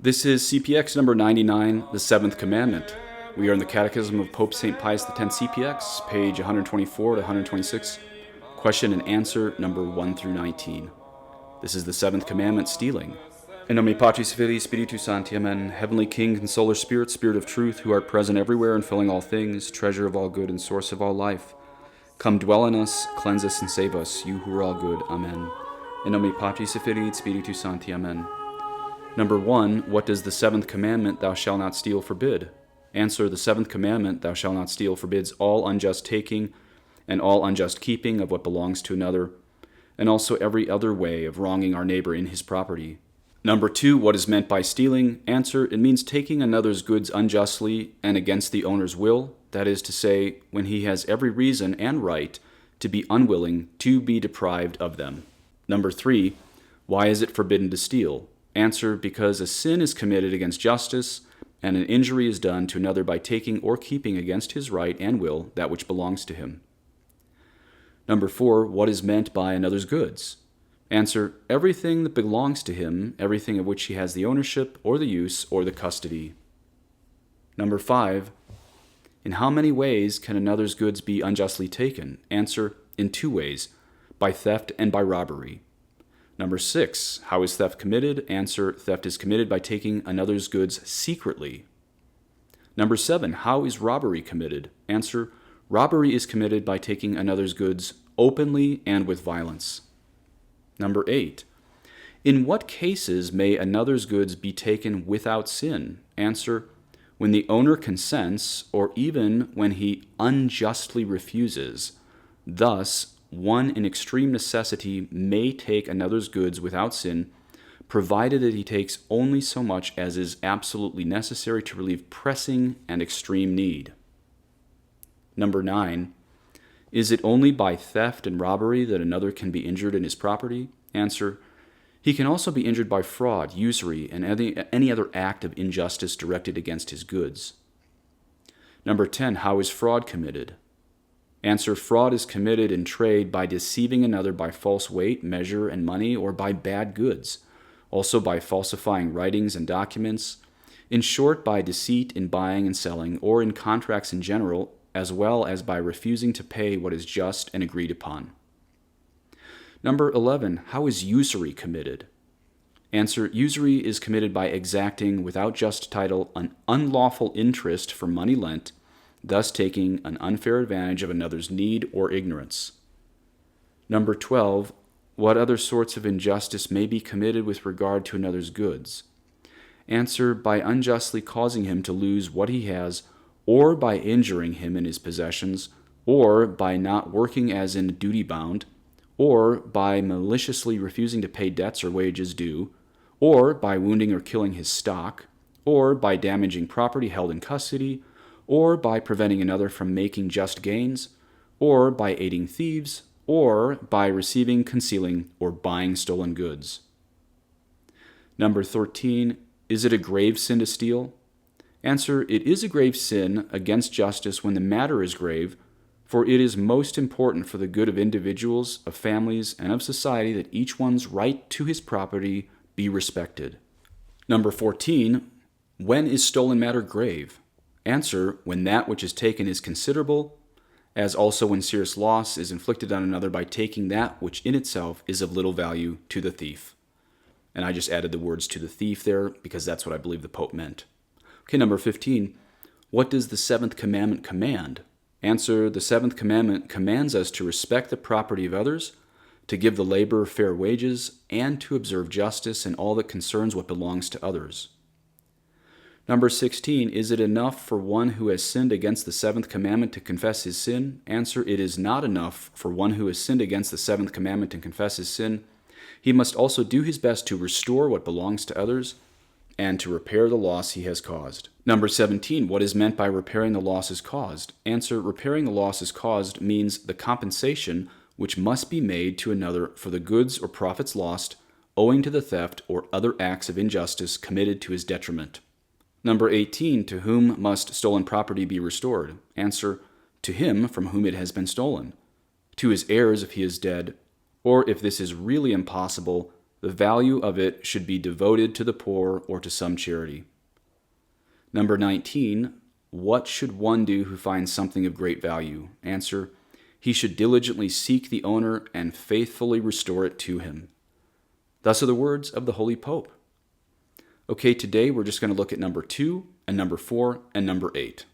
This is CPX number 99, the Seventh Commandment. We are in the Catechism of Pope St. Pius X, CPX, page 124 to 126, question and answer number 1 through 19. This is the Seventh Commandment, stealing. In nomine Patris, Filii, Spiritus Sancti, Amen. Heavenly King, Consoler, Spirit, Spirit of truth, who art present everywhere and filling all things, treasure of all good and source of all life, come dwell in us, cleanse us, and save us, you who are all good. Amen. In nomine Patris, Filii, Spiritus Sancti, Amen. Number 1, what does the seventh commandment, thou shalt not steal, forbid? Answer, the seventh commandment, thou shalt not steal, forbids all unjust taking and all unjust keeping of what belongs to another, and also every other way of wronging our neighbor in his property. Number 2, what is meant by stealing? Answer, it means taking another's goods unjustly and against the owner's will, that is to say, when he has every reason and right to be unwilling to be deprived of them. Number 3, why is it forbidden to steal? Answer, because a sin is committed against justice, and an injury is done to another by taking or keeping against his right and will that which belongs to him. Number 4, what is meant by another's goods? Answer, everything that belongs to him, everything of which he has the ownership or the use or the custody. Number 5, in how many ways can another's goods be unjustly taken? Answer, in 2 ways, by theft and by robbery. Number 6, how is theft committed? Answer, theft is committed by taking another's goods secretly. Number 7, how is robbery committed? Answer, robbery is committed by taking another's goods openly and with violence. Number 8, in what cases may another's goods be taken without sin? Answer, when the owner consents, or even when he unjustly refuses. Thus, one in extreme necessity may take another's goods without sin, provided that he takes only so much as is absolutely necessary to relieve pressing and extreme need. Number 9, is it only by theft and robbery that another can be injured in his property? Answer, he can also be injured by fraud, usury, and any other act of injustice directed against his goods. Number 10, how is fraud committed? Answer, fraud is committed in trade by deceiving another by false weight, measure, and money, or by bad goods, also by falsifying writings and documents, in short, by deceit in buying and selling, or in contracts in general, as well as by refusing to pay what is just and agreed upon. Number 11, how is usury committed? Answer, usury is committed by exacting without just title an unlawful interest for money lent, thus taking an unfair advantage of another's need or ignorance. Number 12, what other sorts of injustice may be committed with regard to another's goods? Answer, by unjustly causing him to lose what he has, or by injuring him in his possessions, or by not working as in duty bound, or by maliciously refusing to pay debts or wages due, or by wounding or killing his stock, or by damaging property held in custody, or by preventing another from making just gains, or by aiding thieves, or by receiving, concealing, or buying stolen goods. Number 13, is it a grave sin to steal? Answer, it is a grave sin against justice when the matter is grave, for it is most important for the good of individuals, of families, and of society that each one's right to his property be respected. Number 14, when is stolen matter grave? Answer, when that which is taken is considerable, as also when serious loss is inflicted on another by taking that which in itself is of little value to the thief. And I just added the words to the thief there because that's what I believe the Pope meant. Okay, number 15, what does the seventh commandment command? Answer, the seventh commandment commands us to respect the property of others, to give the laborer fair wages, and to observe justice in all that concerns what belongs to others. Number 16, is it enough for one who has sinned against the seventh commandment to confess his sin? Answer, it is not enough for one who has sinned against the seventh commandment to confess his sin. He must also do his best to restore what belongs to others and to repair the loss he has caused. Number 17, what is meant by repairing the losses caused? Answer, repairing the losses caused means the compensation which must be made to another for the goods or profits lost owing to the theft or other acts of injustice committed to his detriment. Number 18, to whom must stolen property be restored? Answer, to him from whom it has been stolen, to his heirs if he is dead, or if this is really impossible, The value of it should be devoted to the poor or to some charity. Number 19, what should one do who finds something of great value? Answer, he should diligently seek the owner and faithfully restore it to him. Thus are the words of the Holy Pope. Okay, today we're just going to look at number 2 and number 4 and number 8.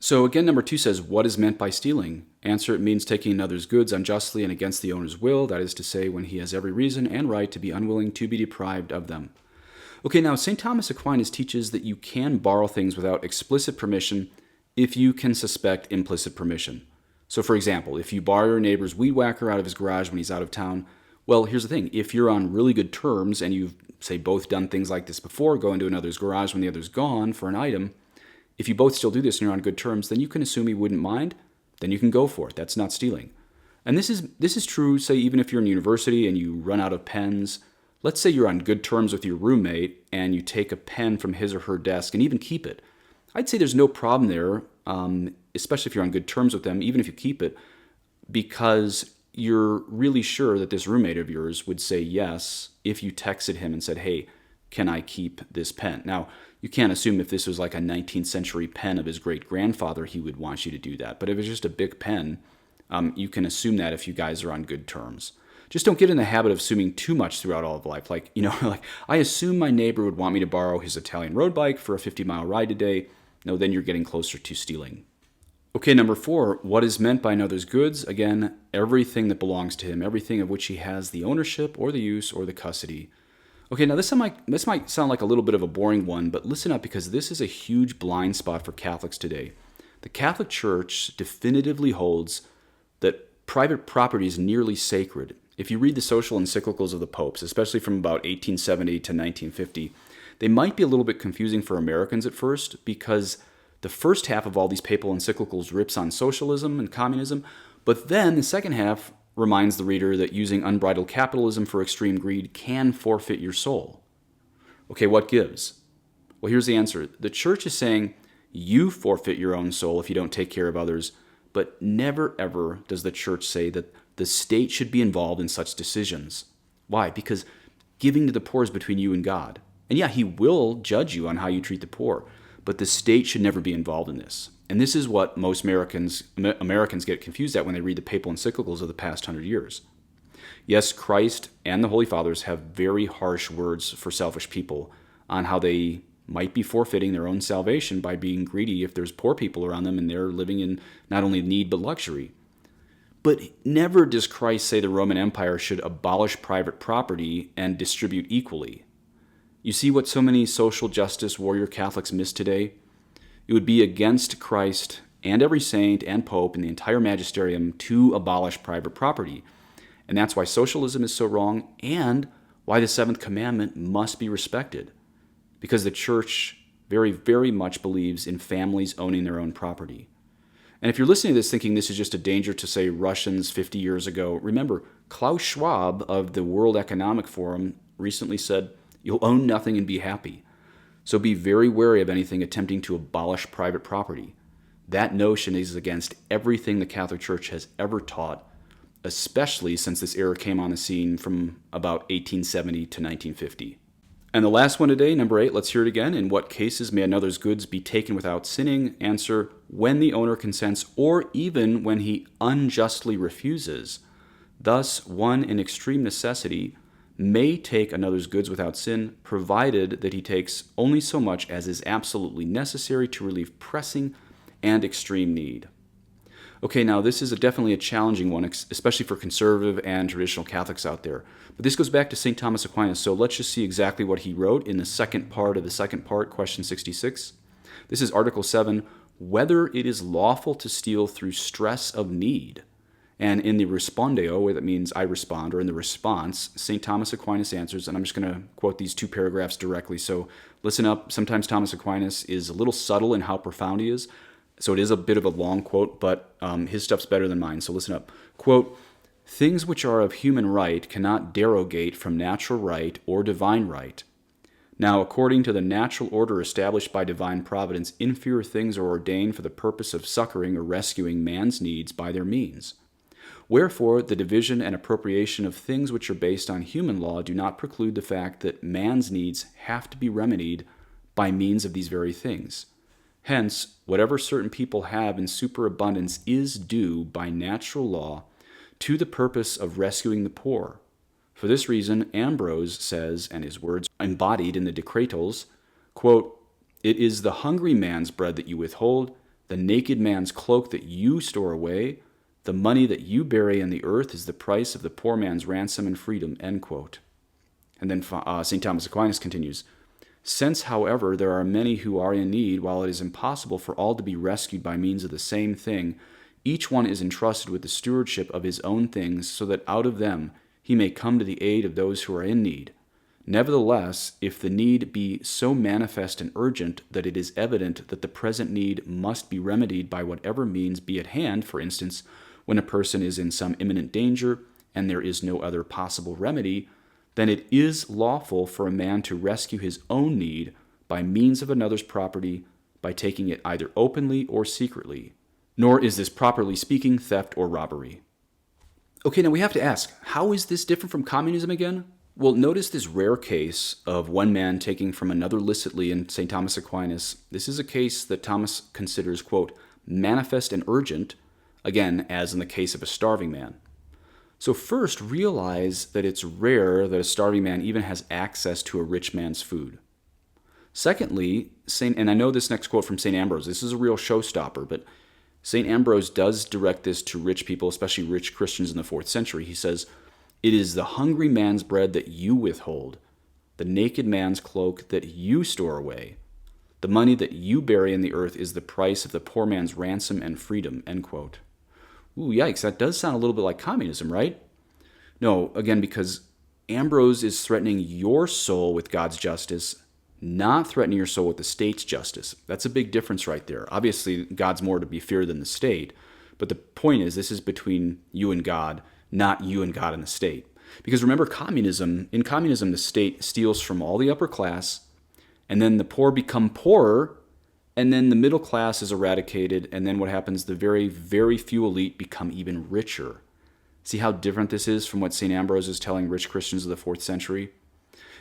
So again, number 2 says, what is meant by stealing? Answer, it means taking another's goods unjustly and against the owner's will, that is to say, when he has every reason and right to be unwilling to be deprived of them. Okay, now St. Thomas Aquinas teaches that you can borrow things without explicit permission if you can suspect implicit permission. So for example, if you borrow your neighbor's weed whacker out of his garage when he's out of town, well, here's the thing. If you're on really good terms and you've, say, both done things like this before, go into another's garage when the other's gone for an item, if you both still do this and you're on good terms, then you can assume he wouldn't mind, then you can go for it. That's not stealing. And this is true, say, even if you're in university and you run out of pens. Let's say you're on good terms with your roommate and you take a pen from his or her desk and even keep it. I'd say there's no problem there, especially if you're on good terms with them, even if you keep it, because you're really sure that this roommate of yours would say yes if you texted him and said, hey, can I keep this pen? Now, you can't assume if this was like a 19th century pen of his great-grandfather, he would want you to do that. But if it's just a big pen, you can assume that if you guys are on good terms. Just don't get in the habit of assuming too much throughout all of life. Like, like I assume my neighbor would want me to borrow his Italian road bike for a 50-mile ride today. No, then you're getting closer to stealing. Okay, number 4, what is meant by another's goods? Again, everything that belongs to him, everything of which he has the ownership or the use or the custody. Okay, now this might sound like a little bit of a boring one, but listen up because this is a huge blind spot for Catholics today. The Catholic Church definitively holds that private property is nearly sacred. If you read the social encyclicals of the popes, especially from about 1870 to 1950, they might be a little bit confusing for Americans at first because the first half of all these papal encyclicals rips on socialism and communism, but then the second half reminds the reader that using unbridled capitalism for extreme greed can forfeit your soul. Okay, what gives? Well, here's the answer. The church is saying you forfeit your own soul if you don't take care of others, but never ever does the church say that the state should be involved in such decisions. Why? Because giving to the poor is between you and God. And yeah, he will judge you on how you treat the poor, but the state should never be involved in this. And this is what most Americans get confused at when they read the papal encyclicals of the past 100 years. Yes, Christ and the Holy Fathers have very harsh words for selfish people on how they might be forfeiting their own salvation by being greedy if there's poor people around them and they're living in not only need but luxury. But never does Christ say the Roman Empire should abolish private property and distribute equally. You see what so many social justice warrior Catholics miss today? It would be against Christ and every saint and pope and the entire magisterium to abolish private property. And that's why socialism is so wrong and why the Seventh Commandment must be respected. Because the church very, very much believes in families owning their own property. And if you're listening to this thinking this is just a danger to, say, Russians 50 years ago, remember, Klaus Schwab of the World Economic Forum recently said, you'll own nothing and be happy. So be very wary of anything attempting to abolish private property. That notion is against everything the Catholic Church has ever taught, especially since this error came on the scene from about 1870 to 1950. And the last one today, number 8, let's hear it again. In what cases may another's goods be taken without sinning? Answer, when the owner consents or even when he unjustly refuses. Thus, one in extreme necessity may take another's goods without sin, provided that he takes only so much as is absolutely necessary to relieve pressing and extreme need. Okay, now this is definitely a challenging one, especially for conservative and traditional Catholics out there. But this goes back to St. Thomas Aquinas, so let's just see exactly what he wrote in the second part of the second part, question 66. This is Article 7, whether it is lawful to steal through stress of need. And in the respondeo, that means I respond, or in the response, St. Thomas Aquinas answers, and I'm just going to quote these two paragraphs directly. So listen up. Sometimes Thomas Aquinas is a little subtle in how profound he is. So it is a bit of a long quote, but his stuff's better than mine. So listen up. Quote, things which are of human right cannot derogate from natural right or divine right. Now, according to the natural order established by divine providence, inferior things are ordained for the purpose of succoring or rescuing man's needs by their means. Wherefore, the division and appropriation of things which are based on human law do not preclude the fact that man's needs have to be remedied by means of these very things. Hence, whatever certain people have in superabundance is due by natural law to the purpose of rescuing the poor. For this reason, Ambrose says, and his words embodied in the Decretals, quote, "It is the hungry man's bread that you withhold, the naked man's cloak that you store away, the money that you bury in the earth is the price of the poor man's ransom and freedom," end quote. And then St. Thomas Aquinas continues, "Since, however, there are many who are in need, while it is impossible for all to be rescued by means of the same thing, each one is entrusted with the stewardship of his own things, so that out of them he may come to the aid of those who are in need. Nevertheless, if the need be so manifest and urgent that it is evident that the present need must be remedied by whatever means be at hand, for instance, when a person is in some imminent danger and there is no other possible remedy, then it is lawful for a man to rescue his own need by means of another's property, by taking it either openly or secretly. Nor is this, properly speaking, theft or robbery." Okay, now we have to ask, how is this different from communism again? Well, notice this rare case of one man taking from another licitly in St. Thomas Aquinas. This is a case that Thomas considers, quote, "manifest and urgent," again, as in the case of a starving man. So first, realize that it's rare that a starving man even has access to a rich man's food. Secondly, and I know this next quote from St. Ambrose, this is a real showstopper, but St. Ambrose does direct this to rich people, especially rich Christians in the 4th century. He says, "It is the hungry man's bread that you withhold, the naked man's cloak that you store away. The money that you bury in the earth is the price of the poor man's ransom and freedom," end quote. Ooh, yikes, that does sound a little bit like communism, right? No, again, because Ambrose is threatening your soul with God's justice, not threatening your soul with the state's justice. That's a big difference right there. Obviously, God's more to be feared than the state, but the point is this is between you and God, not you and God and the state. Because remember, in communism, the state steals from all the upper class, and then the poor become poorer, and then the middle class is eradicated, and then what happens? The very, very few elite become even richer. See how different this is from what St. Ambrose is telling rich Christians of the 4th century?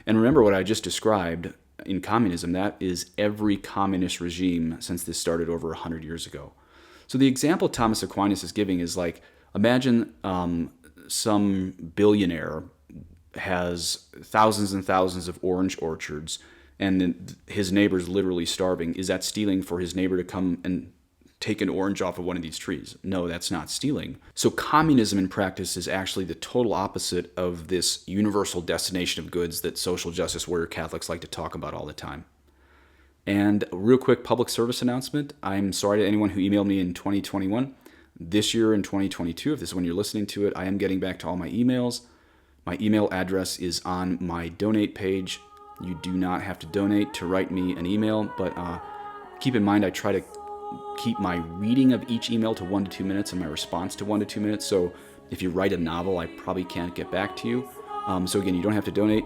And remember what I just described in communism, that is every communist regime since this started over 100 years ago. So the example Thomas Aquinas is giving is like, imagine some billionaire has thousands and thousands of orange orchards, and his neighbor's literally starving. Is that stealing for his neighbor to come and take an orange off of one of these trees? No, that's not stealing. So communism in practice is actually the total opposite of this universal destination of goods that social justice warrior Catholics like to talk about all the time. And a real quick public service announcement. I'm sorry to anyone who emailed me in 2021. This year in 2022, if this is when you're listening to it, I am getting back to all my emails. My email address is on my donate page. You do not have to donate to write me an email, but keep in mind I try to keep my reading of each email to 1 to 2 minutes and my response to 1 to 2 minutes. So if you write a novel, I probably can't get back to you. So again, you don't have to donate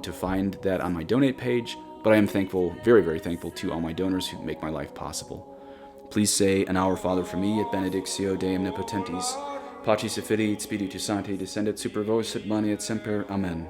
to find that on my donate page, but I am thankful, very, very thankful to all my donors who make my life possible. Please say an Our Father for me at benedictio Deum Omnipotentis, Pacis et Fidei et Spiritus Sancti, descendet super vos et manet semper. Amen.